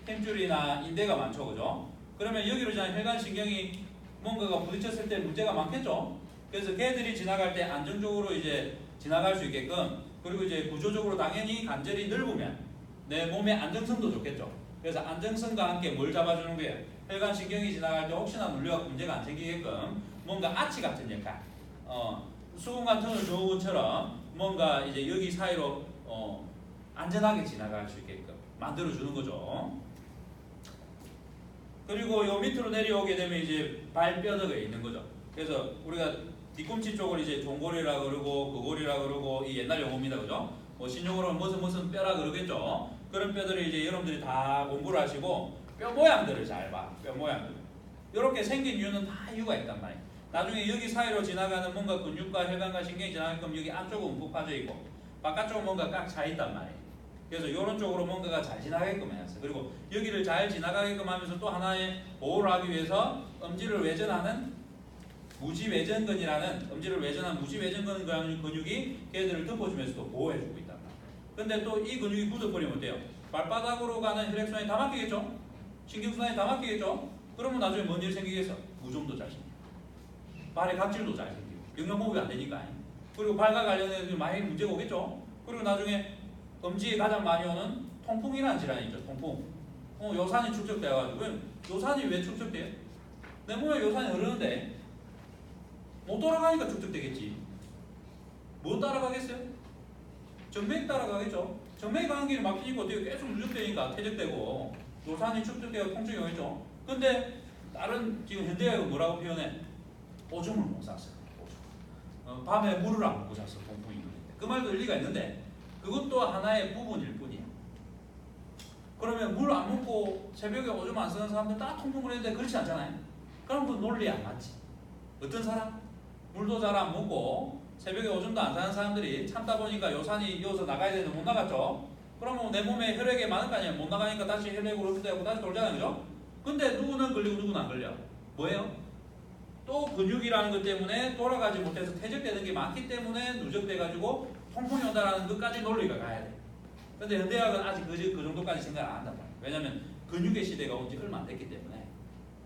힘줄이나 인대가 많죠, 그죠? 그러면 여기로 지난 혈관신경이 뭔가가 부딪혔을 때 문제가 많겠죠. 그래서 걔들이 지나갈 때 안정적으로 이제 지나갈 수 있게끔, 그리고 이제 구조적으로 당연히 관절이 넓으면 내 몸의 안정성도 좋겠죠. 그래서 안정성과 함께 뭘 잡아주는 거예요? 혈관신경이 지나갈 때 혹시나 눌려서 문제가 안 생기게끔 뭔가 아치 같은 역할, 수분 같은 좋은 것처럼 뭔가 이제 여기 사이로 안전하게 지나갈 수 있게끔 만들어주는 거죠. 그리고 요 밑으로 내려오게 되면 이제 발뼈덕에 있는 거죠. 그래서 우리가 뒤꿈치 쪽을 이제 종골이라 그러고 거골이라 그러고 이 옛날 용어입니다, 그죠? 뭐 신용어로 무슨 뼈라 그러겠죠. 그런 뼈들을 이제 여러분들이 다 공부를 하시고 뼈 모양들을 잘 봐. 뼈 모양들. 이렇게 생긴 이유는 다 이유가 있단 말이에요. 나중에 여기 사이로 지나가는 뭔가 근육과 혈관과 신경이 지나가게끔 여기 안쪽은 푹 빠져 있고 바깥쪽은 뭔가 꽉 차 있단 말이에요. 그래서 이런 쪽으로 뭔가가 잘 지나가게끔 해놨어요. 그리고 여기를 잘 지나가게끔 하면서 또 하나의 보호를 하기 위해서 엄지를 외전하는 무지외전근이라는 엄지를 외전한 무지외전근 근육이 걔들을 덮어주면서 또 보호해주고 있단 말이에요. 근데 또 이 근육이 굳어버리면 어때요? 발바닥으로 가는 혈액순환이 다 막히겠죠? 신경순환이 다 막히겠죠? 그러면 나중에 뭔 일이 생기겠어? 무좀도 잘 생기고 발의 각질도 잘 생기고 영양호흡이 안 되니까. 그리고 발과 관련해서 많이 문제가 오겠죠? 그리고 나중에 엄지에 가장 많이 오는 통풍이라는 질환이 있죠. 통풍. 요산이 축적돼가지고 요산이 왜 축적돼요? 내 몸에 요산이 흐르는데 못 돌아가니까 축적되겠지. 뭐 따라가겠어요? 정맥 따라가겠죠. 정맥이 가는 길이 막히니까 어떻게 계속 누적되니까 퇴적되고 요산이 축적되고 통증이 오겠죠. 근데 다른 지금 현대의학은 뭐라고 표현해? 오줌을 못 쌌어요. 밤에 물을 안 먹고 잤어. 통풍이 있는데. 그 말도 일리가 있는데 그것도 하나의 부분일 뿐이에요. 그러면 물 안 먹고 새벽에 오줌 안 쓰는 사람들 다 통풍을 했는데 그렇지 않잖아요. 그럼 그 논리 안 맞지. 어떤 사람? 물도 잘 안 먹고 새벽에 오줌도 안 싸는 사람들이 참다 보니까 요산이 이어서 나가야 되는데 못 나갔죠. 그러면 내 몸에 혈액이 많을 거 아니에요. 못 나가니까 다시 혈액으로 흡수되고 다시 돌잖아요, 그죠? 근데 누구는 걸리고 누구는 안 걸려. 뭐예요? 또 근육이라는 것 때문에 돌아가지 못해서 퇴적되는 게 많기 때문에 누적돼가지고 통풍이 온다라는 것까지 논리가 가야 돼. 근데 현대의학은 아직 그 정도까지 생각 안 한단 말이에요. 왜냐면 근육의 시대가 온 지 얼마 안 됐기 때문에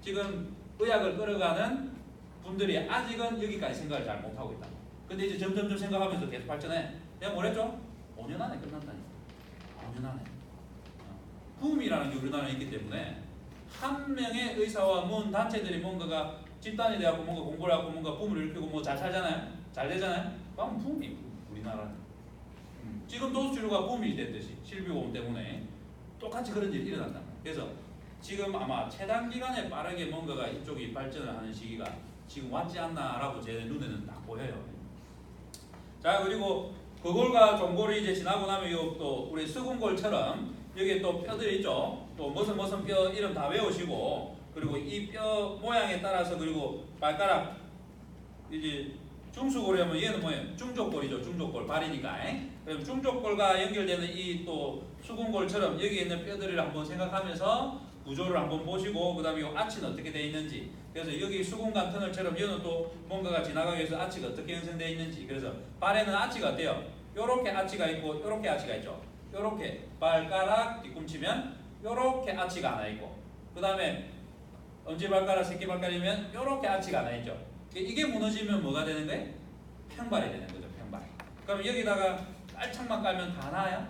지금 의학을 끌어가는 분들이 아직은 여기까지 생각을 잘 못하고 있다. 근데 이제 점점점 생각하면서 계속 발전해. 내가 뭐랬죠? 5년 안에 끝난다니까. 5년 안에. 부음이라는 게 우리나라에 있기 때문에 한 명의 의사와 문 단체들이 뭔가가 집단이 돼갖고 뭔가 공부를 하고 뭔가 붐을 일으키고 뭐 잘 살잖아요? 잘 되잖아요? 그럼 붐이 우리나라는. 지금 도수치료가 붐이 됐듯이 실비보험 때문에 똑같이 그런 일이 일어난다. 그래서 지금 아마 최단 기간에 빠르게 뭔가가 이쪽이 발전을 하는 시기가 지금 왔지 않나라고 제 눈에는 딱 보여요. 자, 그리고 거골과 종골이 이제 지나고 나면 또 우리 수근골처럼 여기에 또 뼈들이 있죠. 또 무슨 뼈 이름 다 외우시고, 그리고 이 뼈 모양에 따라서, 그리고 발가락 이제 중수골이 하면 얘는 뭐예요? 중족골이죠. 중족골 발이니까. 그럼 중족골과 연결되는 이 또 수근골처럼 여기에 있는 뼈들을 한번 생각하면서 구조를 한번 보시고, 그 다음에 이 아치는 어떻게 되어 있는지, 그래서 여기 수근관 터널처럼 얘는 또 뭔가가 지나가기 위해서 아치가 어떻게 형성되어 있는지, 그래서 발에는 아치가 어때요? 요렇게 아치가 있고 요렇게 아치가 있죠. 요렇게 발가락 뒤꿈치면 요렇게 아치가 하나 있고, 그 다음에 엄지발가락 새끼발가락이면 요렇게 아치가 하나 있죠. 이게 무너지면 뭐가 되는 거예요? 평발이 되는 거죠. 평발. 그럼 여기다가 깔창만 깔면 다 나아요?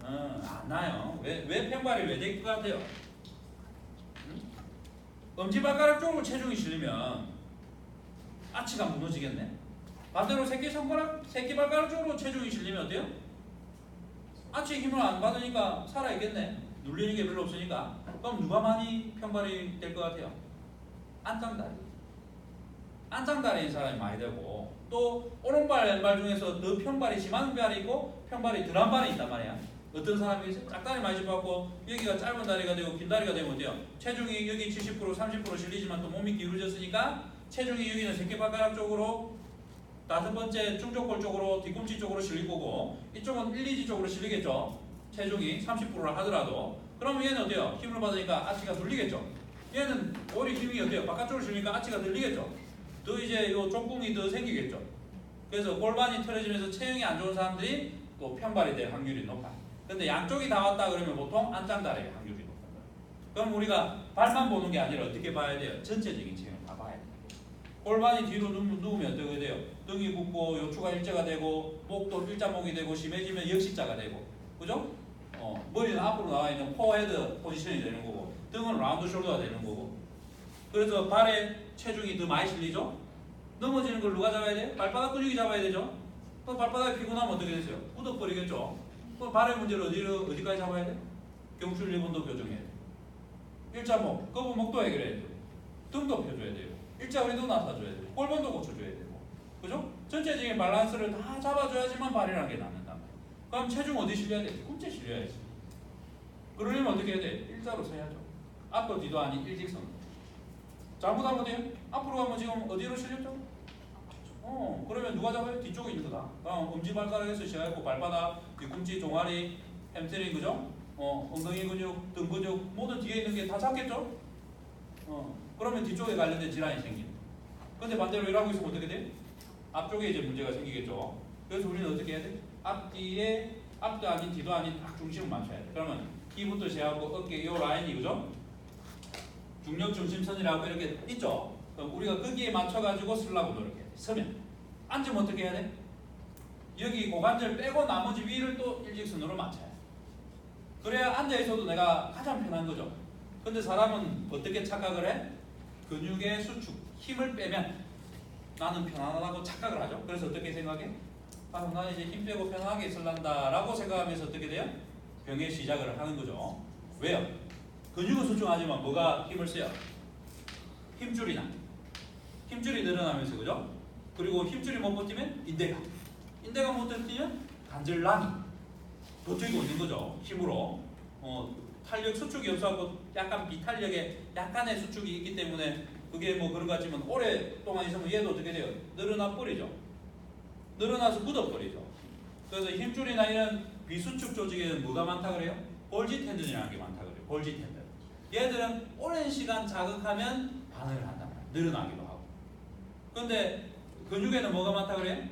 안 나요. 왜 평발이 왜 될 것 같아요? 엄지발가락 쪽으로 체중이 실리면 아치가 무너지겠네. 반대로 새끼발가락 쪽으로 체중이 실리면 어때요? 아치 힘을 안 받으니까 살아있겠네. 눌리는 게 별로 없으니까. 그럼 누가 많이 평발이 될 것 같아요? 안짱다리. 안짱다리인 사람이 많이 되고, 또 오른발 왼발 중에서 더 평발이 심한 발이 있고 평발이 덜한 발이 있단 말이야. 어떤 사람이 짝다리 많이 집어갖고 여기가 짧은 다리가 되고 긴 다리가 되면 어때요? 체중이 여기 70% 30% 실리지만 또 몸이 기울어졌으니까 체중이 여기는 새끼발가락 쪽으로, 다섯 번째 중족골 쪽으로, 뒤꿈치 쪽으로 실릴 거고, 이쪽은 1, 2지 쪽으로 실리겠죠. 체중이 30%를 하더라도 그러면 얘는 어때요? 힘을 받으니까 아치가 눌리겠죠. 얘는 오히려 힘이 어때요? 바깥쪽으로 실리니까 아치가 들리겠죠. 더 이제 요 족궁이 더 생기겠죠. 그래서 골반이 틀어지면서 체형이 안 좋은 사람들이 또 편발이 될 확률이 높아. 근데 양쪽이 다 왔다 그러면 보통 안짱다리의 확률이 높아. 그럼 우리가 발만 보는 게 아니라 어떻게 봐야 돼요? 전체적인 체형을 다 봐야 돼요. 골반이 뒤로 누우면 어떻게 돼요? 등이 굽고 요추가 일자가 되고 목도 일자목이 되고 심해지면 역시자가 되고, 그죠? 머리는 앞으로 나와 있는 포헤드 포지션이 되는 거고 등은 라운드 숄더가 되는 거고. 그래서 발에 체중이 더 많이 실리죠? 넘어지는 걸 누가 잡아야 돼? 발바닥 근육이 잡아야 되죠? 그 발바닥이 피곤하면 어떻게 되세요? 굳어버리겠죠? 그 발의 문제를 어디까지 잡아야 돼? 경추 리본도 교정해야 돼. 일자목, 거북목도 해결해야 돼요. 등도 펴줘야 돼요. 일자허리도 나타줘야 돼요. 골반도 고쳐줘야 되고, 그죠? 전체적인 밸런스를 다 잡아줘야지만 발이라는 게 낫는단 말이에요. 그럼 체중 어디 실려야 돼? 꿈째 실려야지. 그러려면 어떻게 해야 돼? 일자로 서야죠. 앞도 뒤도 아닌 일직선으로. 잘못하면 돼요? 앞으로 가면 지금 어디로 실렸죠? 그러면 누가 잡아요? 뒤쪽에 있는 거다. 엄지발가락에서 시작하고 발바닥, 뒤꿈치, 종아리, 햄스트링, 그죠? 엉덩이 근육, 등 근육, 모든 뒤에 있는 게 다 잡겠죠? 그러면 뒤쪽에 관련된 질환이 생깁니다. 근데 반대로 일하고 있으면 어떻게 돼? 앞쪽에 이제 문제가 생기겠죠. 그래서 우리는 어떻게 해야 돼? 앞뒤에, 앞도 아닌 뒤도 아닌 딱 중심을 맞춰야 돼. 그러면 키부터 시작하고 어깨 요 라인이, 그죠? 중력 중심선이라고 이렇게 있죠? 그럼 우리가 거기에 맞춰가지고 쓰려고 노력해야 돼. 서면. 앉으면 어떻게 해야 돼? 여기 고관절 빼고 나머지 위를 또 일직선으로 맞춰야 돼. 그래야 앉아있어도 내가 가장 편한 거죠. 근데 사람은 어떻게 착각을 해? 근육의 수축, 힘을 빼면 나는 편안하다고 착각을 하죠. 그래서 어떻게 생각해? 나는 이제 힘 빼고 편안하게 있을란다 라고 생각하면서 어떻게 돼요? 병의 시작을 하는 거죠. 왜요? 근육은 수축하지만 뭐가 힘을 써요? 힘줄이나. 힘줄이 늘어나면서, 그죠? 그리고 힘줄이 못 버티면 인대가 못 버티면 관절남이 버티고 있는 거죠. 힘으로. 탄력 수축이 없어서 약간 비탄력에 약간의 수축이 있기 때문에 그게 뭐 그런 것 같지만 오랫동안 있으면 얘도 어떻게 돼요? 늘어나 버리죠. 늘어나서 굳어버리죠. 그래서 힘줄이나 이런 비수축 조직에는 뭐가 많다 그래요? 골지 텐든이라는 게 많다 그래요. 골지 텐든. 얘들은 오랜 시간 자극하면 반응을 한단 말이에요. 늘어나기도 하고. 근데 근육에는 뭐가 많다 그래요?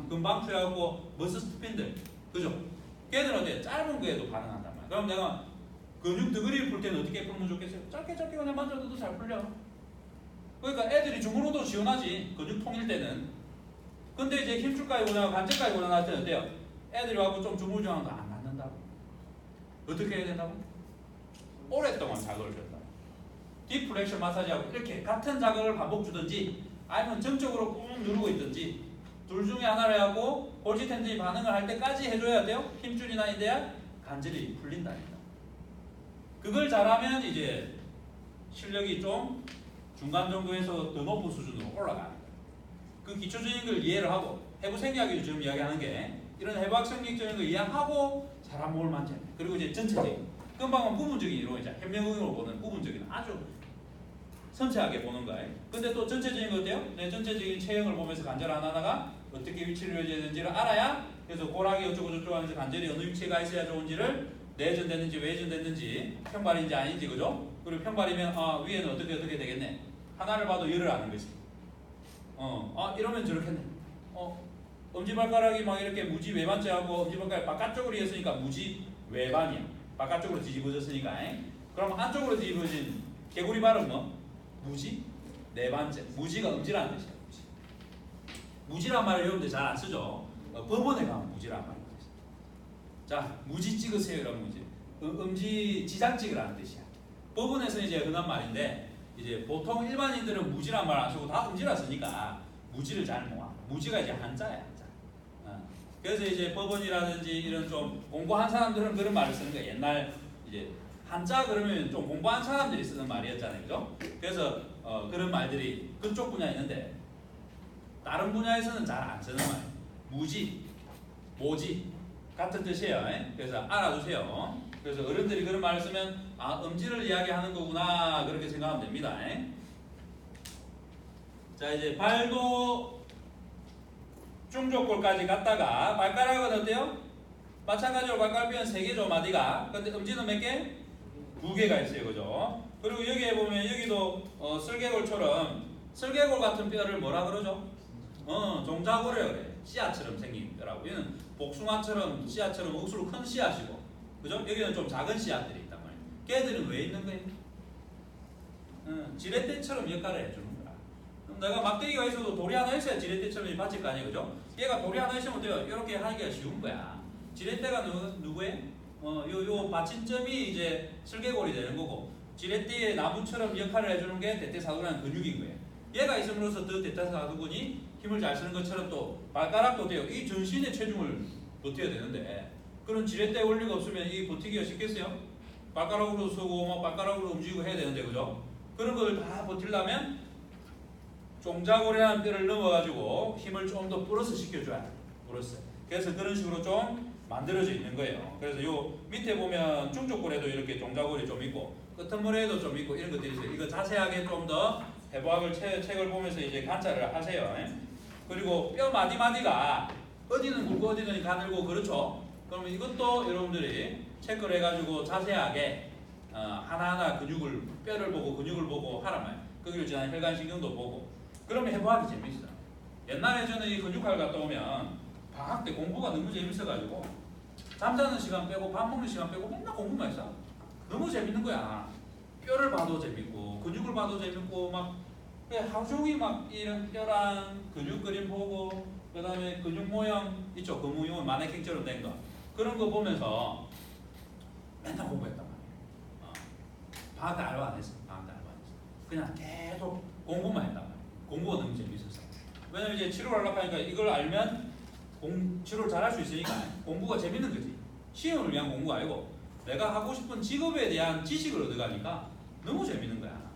금방추하고 머스 스핀들, 그죠? 걔들은 어때? 짧은 거에도 반응한단 말이에요. 그럼 내가 근육 덩어리를 풀 때는 어떻게 풀면 좋겠어요? 짧게 그냥 만져도 잘 풀려. 그러니까 애들이 주물러도 시원하지, 근육 통일 때는. 근데 이제 힘줄까지 오거나 관절까지 오거나 할 때는 어때요? 애들이 와서 좀 주물주물하는 거 안 맞는다고. 어떻게 해야 된다고? 오랫동안 자극을 준다. 디플렉션 마사지하고 이렇게 같은 자극을 반복 주든지 아니면 정적으로 꾹 누르고 있든지 둘 중에 하나를 하고 골지 텐든이 반응을 할 때까지 해줘야 돼요. 힘줄이나 인대야 관절이 풀린다니까. 그걸 잘하면 이제 실력이 좀 중간 정도에서 더 높은 수준으로 올라가는 거예요. 그 기초적인 걸 이해를 하고 해부 생리학이 지금 이야기하는 게 이런 해부학 생리적인 걸 이해하고 사람 몸을 만져야 돼. 그리고 이제 전체적인 금방은 부분적인 이론이자 현명으로 보는 부분적인 아주 섬세하게 보는 거예요. 근데 또 전체적인 거 어때요? 내 전체적인 체형을 보면서 관절 하나하나가 어떻게 위치를 해줘야 되는지를 알아야 그래서 고락이 어쩌고 저쩌고 하면서 관절이 어느 위치에 가 있어야 좋은지를 내전됐는지 외전됐는지 편발인지 아닌지, 그죠? 그리고 편발이면 위에는 어떻게 되겠네. 하나를 봐도 열을 아는 거지. 이러면 저렇겠네. 엄지발가락이 막 이렇게 무지 외반째하고 엄지발가락 바깥쪽으로 했으니까 무지 외반이야. 바깥쪽으로 뒤집어졌으니까. 그럼 안쪽으로 뒤집어진 개구리 발은 뭐? 무지 내반째. 무지가 엄지라는 뜻이야. 무지란 말을 여러분들 잘 안 쓰죠. 법원에 가면 무지란 말이 있어요. 자, 무지 찍으세요 이런 무지. 엄지 지장 찍으라는 뜻이야. 법원에서 이제 흔한 말인데 이제 보통 일반인들은 무지란 말 안 쓰고 다 엄지라 쓰니까 무지를 잘 모아. 무지가 이제 한자야, 한자. 그래서 이제 법원이라든지 이런 좀 공부한 사람들은 그런 말을 쓰는 거야. 옛날 이제 한자 그러면 좀 공부한 사람들이 쓰는 말이었잖아요, 그죠? 그래서 그런 말들이 그쪽 분야에 있는데 다른 분야에서는 잘 안 쓰는 말. 무지, 모지 같은 뜻이에요. 그래서 알아두세요. 그래서 어른들이 그런 말을 쓰면 엄지를 이야기하는 거구나 그렇게 생각하면 됩니다. 자, 이제 발도 중족골까지 갔다가 발가락은 어때요? 마찬가지로 발갈비는 3개죠, 마디가. 근데 음지는 몇 개? 2개가 있어요, 그죠? 그리고 여기에 보면 여기도 쓸개골처럼 쓸개골 같은 뼈를 뭐라 그러죠? 종자골이라고 그래. 씨앗처럼 생긴 뼈라고. 얘는 복숭아처럼 씨앗처럼 억수로 큰 씨앗이고, 그죠? 여기는 좀 작은 씨앗들이 있단 말이에요. 걔들은 왜 있는 거예요? 지렛대처럼 역할을 해주는 거야. 그럼 내가 막대기가 있어도 돌이 하나 있어야 지렛대처럼 받칠 거 아니에요, 그죠? 얘가 돌이 하나 있으면 돼요. 이렇게 하기가 쉬운 거야. 지렛대가 누구예요? 요 받침점이 이제 슬개골이 되는 거고, 지렛대의 나무처럼 역할을 해주는 게 대퇴사두라는 근육인 거예요. 얘가 있음으로써 더 대퇴사두근이 힘을 잘 쓰는 것처럼 또 발가락도 돼요. 이 전신의 체중을 버텨야 되는데, 그런 지렛대 원리가 없으면 이 버티기가 쉽겠어요? 발가락으로 서고 막 발가락으로 움직이고 해야 되는데, 그죠? 그런 걸 다 버틸려면 종자골이라는 뼈를 넘어가지고 힘을 좀 더 플러스 시켜줘야 돼. 플러스. 그래서 그런 식으로 좀 만들어져 있는 거예요. 그래서 요 밑에 보면 중족골에도 이렇게 종자골이 좀 있고 끄트머리에도 좀 있고 이런 것들이 있어요. 이거 자세하게 좀 더 해부학을 책을 보면서 이제 관찰을 하세요. 그리고 뼈 마디마디가 어디는 굵고 어디는 가늘고 그렇죠. 그러면 이것도 여러분들이 체크를 해가지고 자세하게 하나하나 뼈를 보고 근육을 보고 하란 말이에요. 거기를 지난 혈관신경도 보고. 그러면 해부학이 재밌어요. 옛날에 저는 이 근육학을 갔다 오면 방학 때 공부가 너무 재밌어가지고 잠자는 시간 빼고 밥 먹는 시간 빼고 맨날 공부만 했어. 너무 재밌는 거야. 뼈를 봐도 재밌고 근육을 봐도 재밌고 막 하루 종일 막 이런 뼈랑 근육 그림 보고 그 다음에 근육 모형 있죠. 그 모형은 마네킹처럼 된 거. 그런 거 보면서 맨날 공부했단 말이야. 방학 때 알바 안 했어. 방학 때 알바 안 했어. 그냥 계속 공부만 했단 말이야. 공부가 너무 재밌었어. 왜냐면 이제 치료를 하려고 하니까 이걸 알면 치료를 잘할 수 있으니까 공부가 재밌는 거지. 시험을 위한 공부가 아니고 내가 하고 싶은 직업에 대한 지식을 얻어가니까 너무 재밌는 거야.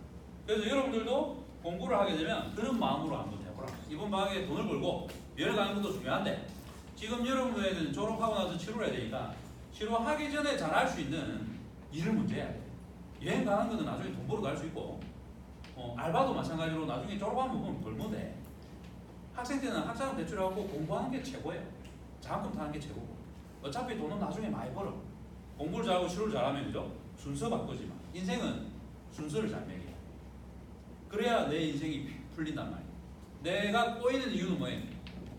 그래서 여러분들도 공부를 하게 되면 그런 마음으로 한번 해보라. 이번 방학에 돈을 벌고 여행 가는 것도 중요한데 지금 여러분들은 졸업하고 나서 치료를 해야 되니까 치료하기 전에 잘할 수 있는 일을 먼저 해야 돼. 여행 가는 거는 나중에 돈 벌어 갈 수 있고 알바도 마찬가지로 나중에 졸업하면 보면 벌면 돼. 학생 때는 학사금 대출하고 공부하는 게 최고예요. 장학금 타는 게 최고고. 어차피 돈은 나중에 많이 벌어. 공부를 잘하고 치료를 잘하면 그죠? 순서 바꾸지 마. 인생은 순서를 잘 매겨. 그래야 내 인생이 풀린단 말이야. 내가 꼬이는 이유는 뭐예요?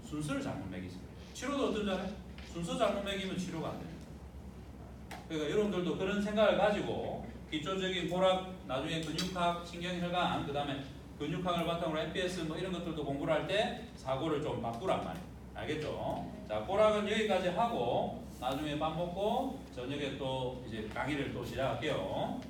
순서를 잘못 매기지. 치료도 어떤 줄 알아요? 순서 잘못 매기면 치료가 안 돼요. 그러니까 여러분들도 그런 생각을 가지고 기초적인 고락, 나중에 근육학, 신경혈관, 그 다음에 근육학을 바탕으로 MPS 뭐 이런 것들도 공부를 할 때 사고를 좀 바꾸란 말이에요. 알겠죠? 자, 고락은 여기까지 하고 나중에 밥 먹고 저녁에 또 이제 강의를 또 시작할게요.